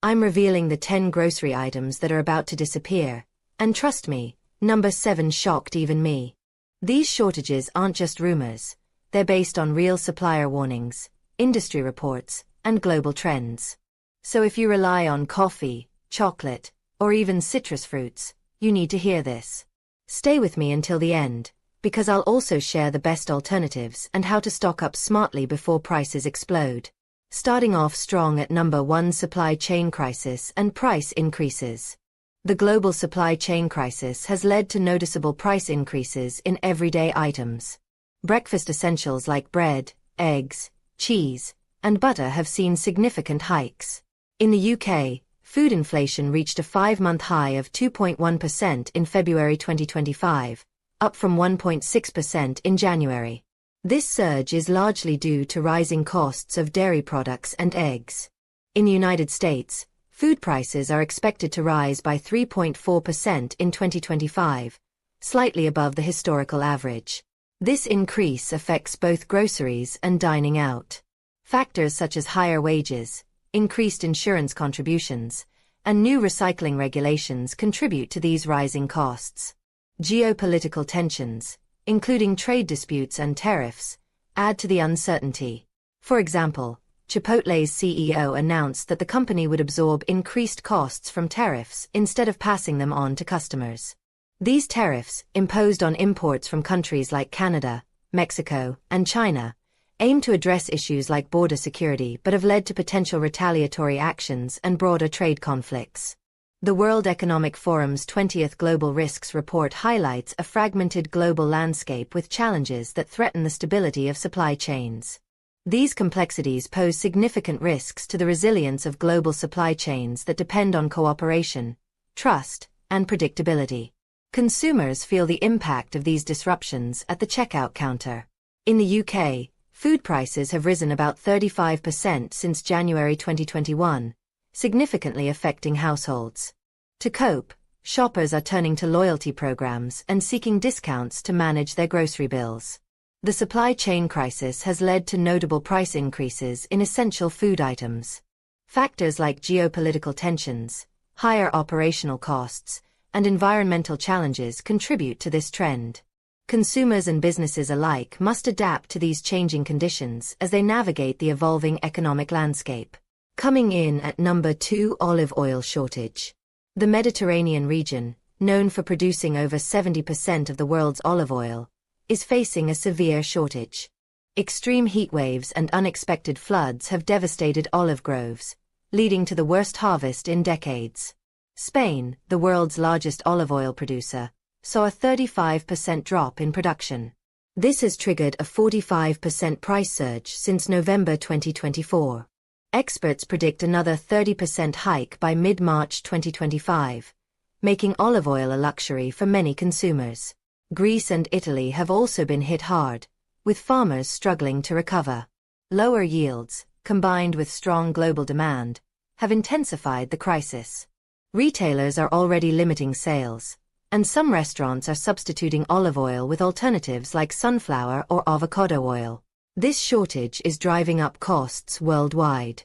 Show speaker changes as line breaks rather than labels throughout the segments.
I'm revealing the 10 grocery items that are about to disappear, and trust me, number 7 shocked even me. These shortages aren't just rumors, they're based on real supplier warnings, industry reports, and global trends. So if you rely on coffee, chocolate, or even citrus fruits, you need to hear this. Stay with me until the end, because I'll also share the best alternatives and how to stock up smartly before prices explode. Starting off strong at number 1, supply chain crisis and price increases. The global supply chain crisis has led to noticeable price increases in everyday items. Breakfast essentials like bread, eggs, cheese, and butter have seen significant hikes. In the UK, food inflation reached a 5-month high of 2.1% in February 2025, up from 1.6% in January. This surge is largely due to rising costs of dairy products and eggs. In the United States, food prices are expected to rise by 3.4% in 2025, slightly above the historical average. This increase affects both groceries and dining out. Factors such as higher wages, increased insurance contributions, and new recycling regulations contribute to these rising costs. Geopolitical tensions, including trade disputes and tariffs, add to the uncertainty. For example, Chipotle's CEO announced that the company would absorb increased costs from tariffs instead of passing them on to customers. These tariffs, imposed on imports from countries like Canada, Mexico, and China, aim to address issues like border security but have led to potential retaliatory actions and broader trade conflicts. The World Economic Forum's 20th Global Risks Report highlights a fragmented global landscape with challenges that threaten the stability of supply chains. These complexities pose significant risks to the resilience of global supply chains that depend on cooperation, trust, and predictability. Consumers feel the impact of these disruptions at the checkout counter. In the UK, food prices have risen about 35% since January 2021, significantly affecting households. To cope, shoppers are turning to loyalty programs and seeking discounts to manage their grocery bills. The supply chain crisis has led to notable price increases in essential food items. Factors like geopolitical tensions, higher operational costs, and environmental challenges contribute to this trend. Consumers and businesses alike must adapt to these changing conditions as they navigate the evolving economic landscape. Coming in at number 2, olive oil shortage. The Mediterranean region, known for producing over 70% of the world's olive oil, is facing a severe shortage. Extreme heat waves and unexpected floods have devastated olive groves, leading to the worst harvest in decades. Spain, the world's largest olive oil producer, saw a 35% drop in production. This has triggered a 45% price surge since November 2024. Experts predict another 30% hike by mid-March 2025, making olive oil a luxury for many consumers. Greece and Italy have also been hit hard, with farmers struggling to recover. Lower yields, combined with strong global demand, have intensified the crisis. Retailers are already limiting sales, and some restaurants are substituting olive oil with alternatives like sunflower or avocado oil. This shortage is driving up costs worldwide.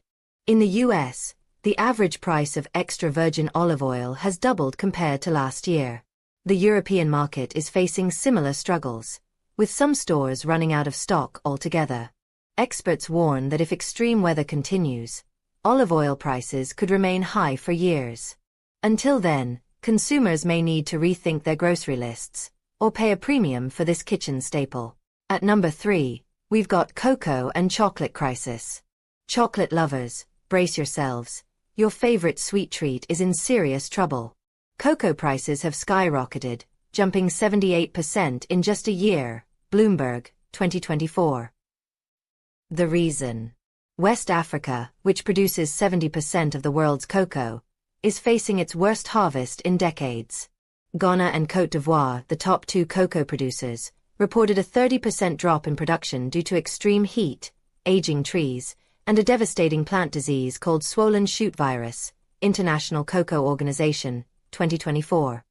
In the US, the average price of extra virgin olive oil has doubled compared to last year. The European market is facing similar struggles, with some stores running out of stock altogether. Experts warn that if extreme weather continues, olive oil prices could remain high for years. Until then, consumers may need to rethink their grocery lists, or pay a premium for this kitchen staple. At number 3, we've got cocoa and chocolate crisis. Chocolate lovers, brace yourselves. Your favorite sweet treat is in serious trouble. Cocoa prices have skyrocketed, jumping 78% in just a year, Bloomberg, 2024. The reason? West Africa, which produces 70% of the world's cocoa, is facing its worst harvest in decades. Ghana and Côte d'Ivoire, the top 2 cocoa producers, reported a 30% drop in production due to extreme heat, aging trees, and a devastating plant disease called swollen shoot virus, International Cocoa Organization, 2024.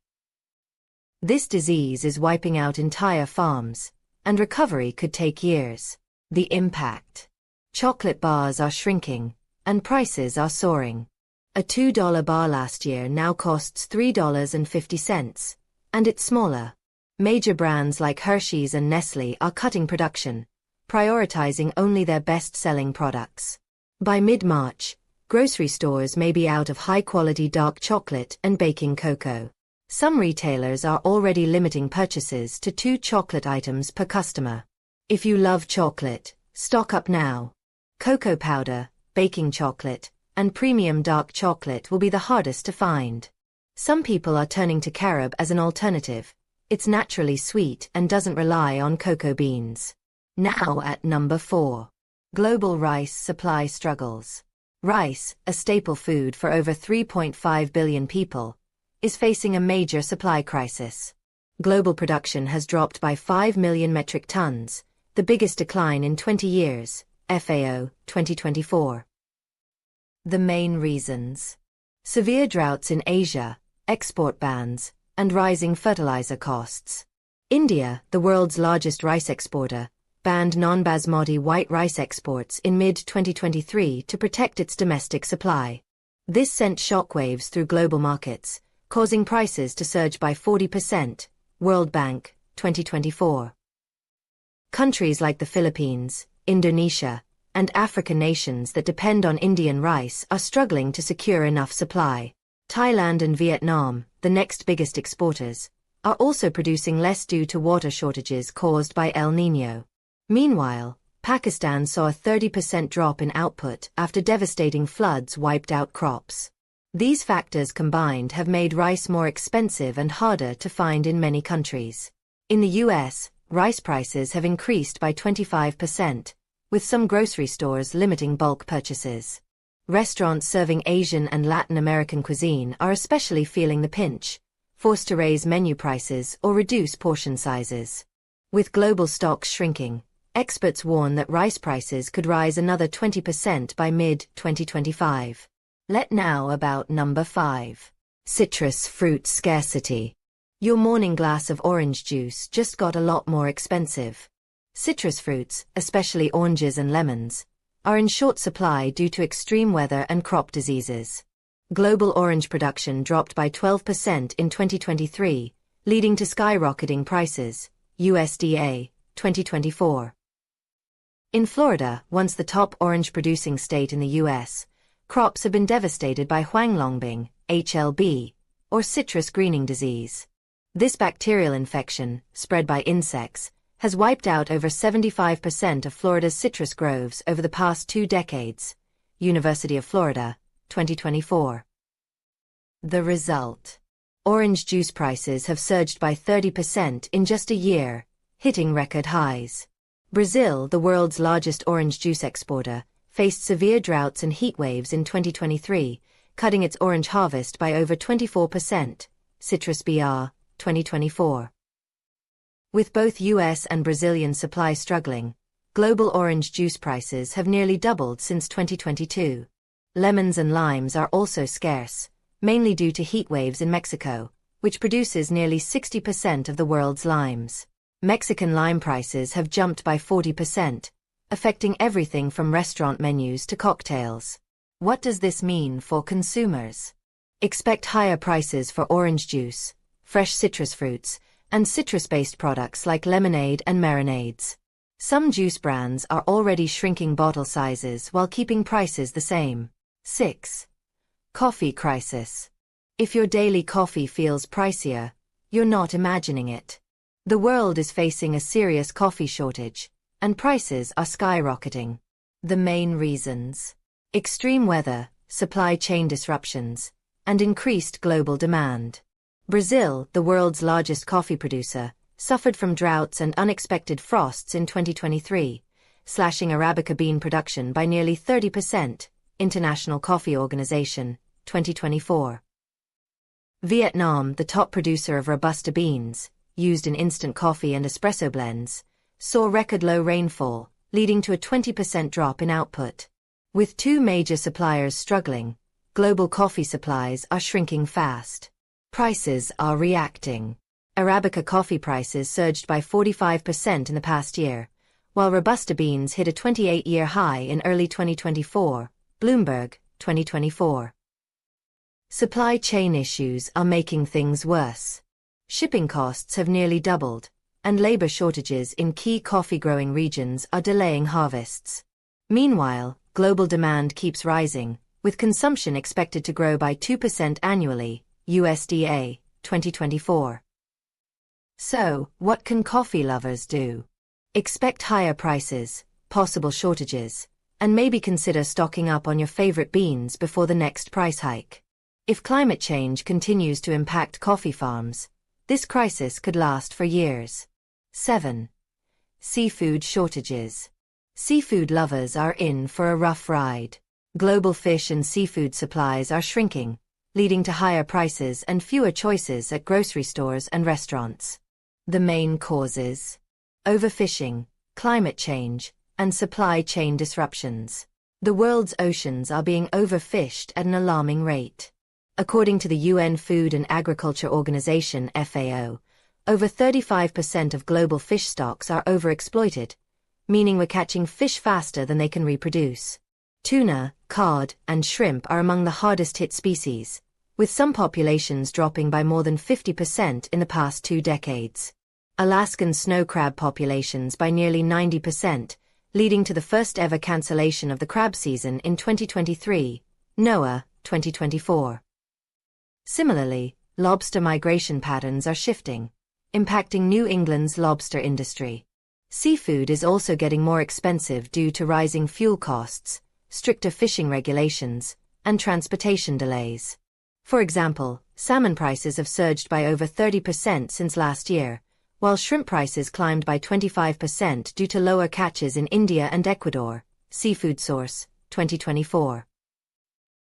This disease is wiping out entire farms, and recovery could take years. The impact. Chocolate bars are shrinking, and prices are soaring. A $2 bar last year now costs $3.50, and it's smaller. Major brands like Hershey's and Nestle are cutting production, prioritizing only their best-selling products. By mid-March, grocery stores may be out of high-quality dark chocolate and baking cocoa. Some retailers are already limiting purchases to 2 chocolate items per customer. If you love chocolate, stock up now. Cocoa powder, baking chocolate, and premium dark chocolate will be the hardest to find. Some people are turning to carob as an alternative. It's naturally sweet and doesn't rely on cocoa beans. Now at number 4. Global rice supply struggles. Rice, a staple food for over 3.5 billion people, is facing a major supply crisis. Global production has dropped by 5 million metric tons, the biggest decline in 20 years, FAO, 2024. The main reasons: severe droughts in Asia, export bans, and rising fertilizer costs. India, the world's largest rice exporter, banned non-basmati white rice exports in mid-2023 to protect its domestic supply. This sent shockwaves through global markets, causing prices to surge by 40%, World Bank, 2024. Countries like the Philippines, Indonesia, and African nations that depend on Indian rice are struggling to secure enough supply. Thailand and Vietnam, the next biggest exporters, are also producing less due to water shortages caused by El Niño. Meanwhile, Pakistan saw a 30% drop in output after devastating floods wiped out crops. These factors combined have made rice more expensive and harder to find in many countries. In the US, rice prices have increased by 25%, with some grocery stores limiting bulk purchases. Restaurants serving Asian and Latin American cuisine are especially feeling the pinch, forced to raise menu prices or reduce portion sizes. With global stocks shrinking, experts warn that rice prices could rise another 20% by mid-2025. Now about number 5. Citrus fruit scarcity. Your morning glass of orange juice just got a lot more expensive. Citrus fruits, especially oranges and lemons, are in short supply due to extreme weather and crop diseases. Global orange production dropped by 12% in 2023, leading to skyrocketing prices, USDA, 2024. In Florida, once the top orange-producing state in the U.S., crops have been devastated by Huanglongbing, HLB, or citrus greening disease. This bacterial infection, spread by insects, has wiped out over 75% of Florida's citrus groves over the past 2 decades, University of Florida, 2024. The result: orange juice prices have surged by 30% in just a year, hitting record highs. Brazil, the world's largest orange juice exporter, faced severe droughts and heat waves in 2023, cutting its orange harvest by over 24%, Citrus BR, 2024. With both US and Brazilian supply struggling, global orange juice prices have nearly doubled since 2022. Lemons and limes are also scarce, mainly due to heat waves in Mexico, which produces nearly 60% of the world's limes. Mexican lime prices have jumped by 40%, affecting everything from restaurant menus to cocktails. What does this mean for consumers? Expect higher prices for orange juice, fresh citrus fruits, and citrus-based products like lemonade and marinades. Some juice brands are already shrinking bottle sizes while keeping prices the same. 6. Coffee crisis. If your daily coffee feels pricier, you're not imagining it. The world is facing a serious coffee shortage, and prices are skyrocketing. The main reasons: extreme weather, supply chain disruptions, and increased global demand. Brazil, the world's largest coffee producer, suffered from droughts and unexpected frosts in 2023, slashing Arabica bean production by nearly 30%, International Coffee Organization, 2024. Vietnam, the top producer of Robusta beans, used in instant coffee and espresso blends, saw record low rainfall, leading to a 20% drop in output. With 2 major suppliers struggling, global coffee supplies are shrinking fast. Prices are reacting. Arabica coffee prices surged by 45% in the past year, while Robusta beans hit a 28-year high in early 2024, Bloomberg, 2024. Supply chain issues are making things worse. Shipping costs have nearly doubled, and labor shortages in key coffee-growing regions are delaying harvests. Meanwhile, global demand keeps rising, with consumption expected to grow by 2% annually, USDA, 2024. So, what can coffee lovers do? Expect higher prices, possible shortages, and maybe consider stocking up on your favorite beans before the next price hike. If climate change continues to impact coffee farms, this crisis could last for years. 7. Seafood shortages. Seafood lovers are in for a rough ride. Global fish and seafood supplies are shrinking, leading to higher prices and fewer choices at grocery stores and restaurants. The main causes: overfishing, climate change, and supply chain disruptions. The world's oceans are being overfished at an alarming rate. According to the UN Food and Agriculture Organization (FAO), over 35% of global fish stocks are overexploited, meaning we're catching fish faster than they can reproduce. Tuna, cod, and shrimp are among the hardest-hit species, with some populations dropping by more than 50% in the past 2 decades. Alaskan snow crab populations by nearly 90%, leading to the first-ever cancellation of the crab season in 2023, NOAA, 2024. Similarly, lobster migration patterns are shifting, impacting New England's lobster industry. Seafood is also getting more expensive due to rising fuel costs, stricter fishing regulations, and transportation delays. For example, salmon prices have surged by over 30% since last year, while shrimp prices climbed by 25% due to lower catches in India and Ecuador, Seafood Source, 2024.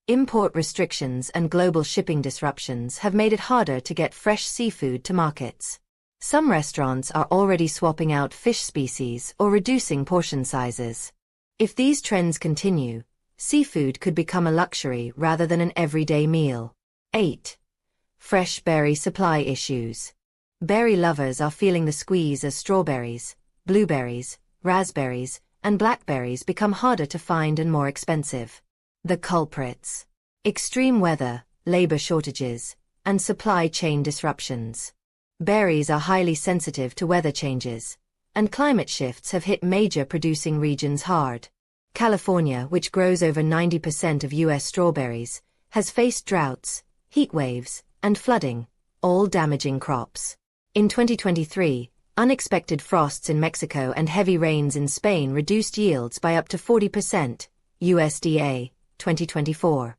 Import restrictions and global shipping disruptions have made it harder to get fresh seafood to markets. Some restaurants are already swapping out fish species or reducing portion sizes. If these trends continue, seafood could become a luxury rather than an everyday meal. 8. Fresh berry supply issues. Berry lovers are feeling the squeeze as strawberries, blueberries, raspberries, and blackberries become harder to find and more expensive. The culprits: extreme weather, labor shortages, and supply chain disruptions. Berries are highly sensitive to weather changes, and climate shifts have hit major producing regions hard. California, which grows over 90% of U.S. strawberries, has faced droughts, heat waves, and flooding, all damaging crops. In 2023, unexpected frosts in Mexico and heavy rains in Spain reduced yields by up to 40%, USDA, 2024.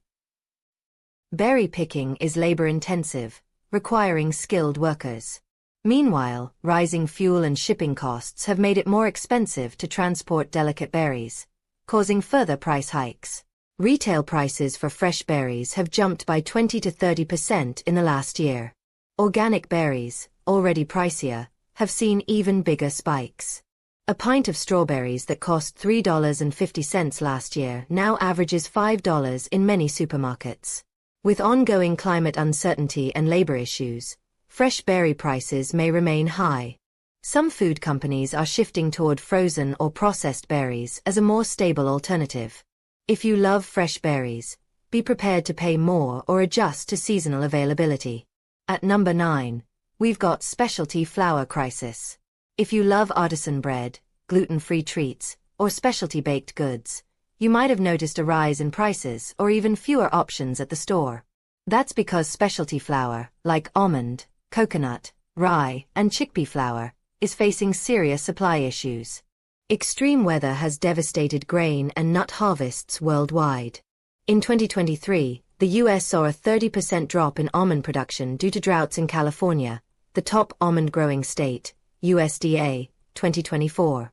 Berry picking is labor-intensive, requiring skilled workers. Meanwhile, rising fuel and shipping costs have made it more expensive to transport delicate berries, causing further price hikes. Retail prices for fresh berries have jumped by 20 to 30% in the last year. Organic berries, already pricier, have seen even bigger spikes. A pint of strawberries that cost $3.50 last year now averages $5 in many supermarkets. With ongoing climate uncertainty and labor issues, fresh berry prices may remain high. Some food companies are shifting toward frozen or processed berries as a more stable alternative. If you love fresh berries, be prepared to pay more or adjust to seasonal availability. At number 9, we've got specialty flour crisis. If you love artisan bread, gluten-free treats, or specialty baked goods, you might have noticed a rise in prices or even fewer options at the store. That's because specialty flour, like almond, coconut, rye, and chickpea flour, is facing serious supply issues. Extreme weather has devastated grain and nut harvests worldwide. In 2023, the U.S. saw a 30% drop in almond production due to droughts in California, the top almond-growing state, USDA, 2024.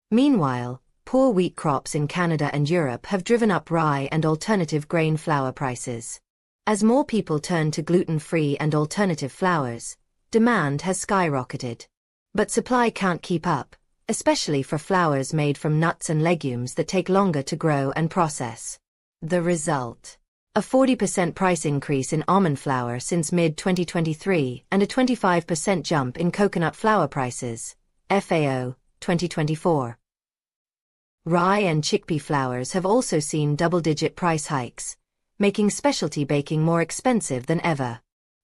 Meanwhile, poor wheat crops in Canada and Europe have driven up rye and alternative grain flour prices. As more people turn to gluten-free and alternative flours, demand has skyrocketed. But supply can't keep up, especially for flours made from nuts and legumes that take longer to grow and process. The result: a 40% price increase in almond flour since mid-2023 and a 25% jump in coconut flour prices, FAO, 2024. Rye and chickpea flours have also seen double-digit price hikes, making specialty baking more expensive than ever.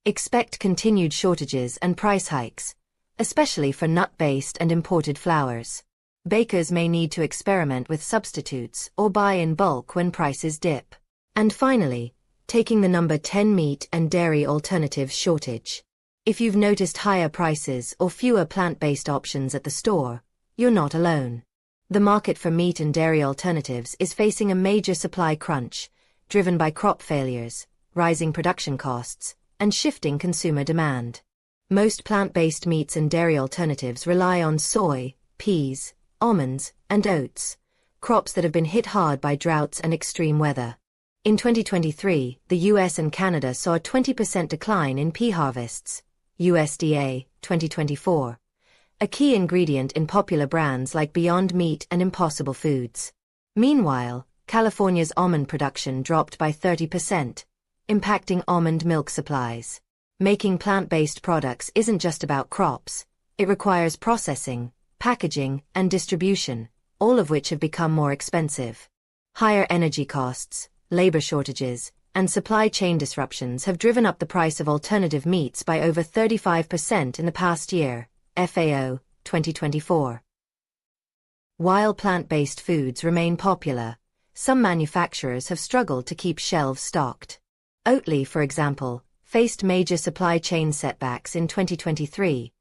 Expect continued shortages and price hikes, especially for nut-based and imported flours. Bakers may need to experiment with substitutes or buy in bulk when prices dip. And finally, taking the number 10 meat and dairy alternatives shortage. If you've noticed higher prices or fewer plant-based options at the store, you're not alone. The market for meat and dairy alternatives is facing a major supply crunch, driven by crop failures, rising production costs, and shifting consumer demand. Most plant-based meats and dairy alternatives rely on soy, peas, almonds, and oats, crops that have been hit hard by droughts and extreme weather. In 2023, the US and Canada saw a 20% decline in pea harvests, USDA 2024, a key ingredient in popular brands like Beyond Meat and Impossible Foods. Meanwhile, California's almond production dropped by 30%, impacting almond milk supplies. Making plant-based products isn't just about crops, it requires processing, packaging, and distribution, all of which have become more expensive. Higher energy costs, labor shortages, and supply chain disruptions have driven up the price of alternative meats by over 35% in the past year, FAO, 2024. While plant-based foods remain popular, some manufacturers have struggled to keep shelves stocked. Oatly, for example, faced major supply chain setbacks in 2023,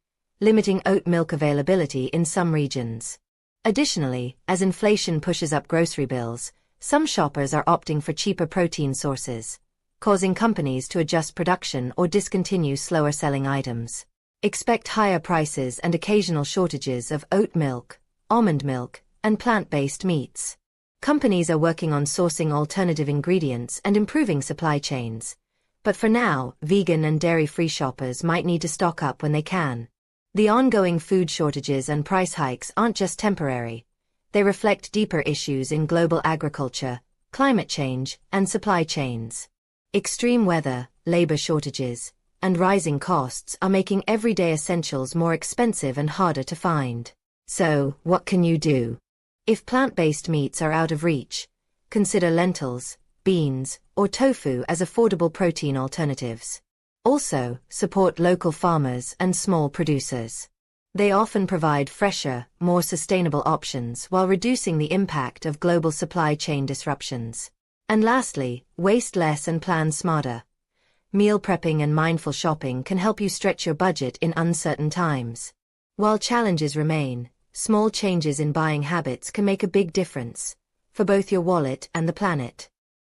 limiting oat milk availability in some regions. Additionally, as inflation pushes up grocery bills, some shoppers are opting for cheaper protein sources, causing companies to adjust production or discontinue slower-selling items. Expect higher prices and occasional shortages of oat milk, almond milk, and plant-based meats. Companies are working on sourcing alternative ingredients and improving supply chains. But for now, vegan and dairy-free shoppers might need to stock up when they can. The ongoing food shortages and price hikes aren't just temporary. They reflect deeper issues in global agriculture, climate change, and supply chains. Extreme weather, labor shortages, and rising costs are making everyday essentials more expensive and harder to find. So, what can you do? If plant-based meats are out of reach, consider lentils, beans, or tofu as affordable protein alternatives. Also, support local farmers and small producers. They often provide fresher, more sustainable options while reducing the impact of global supply chain disruptions. And lastly, waste less and plan smarter. Meal prepping and mindful shopping can help you stretch your budget in uncertain times. While challenges remain, small changes in buying habits can make a big difference, for both your wallet and the planet.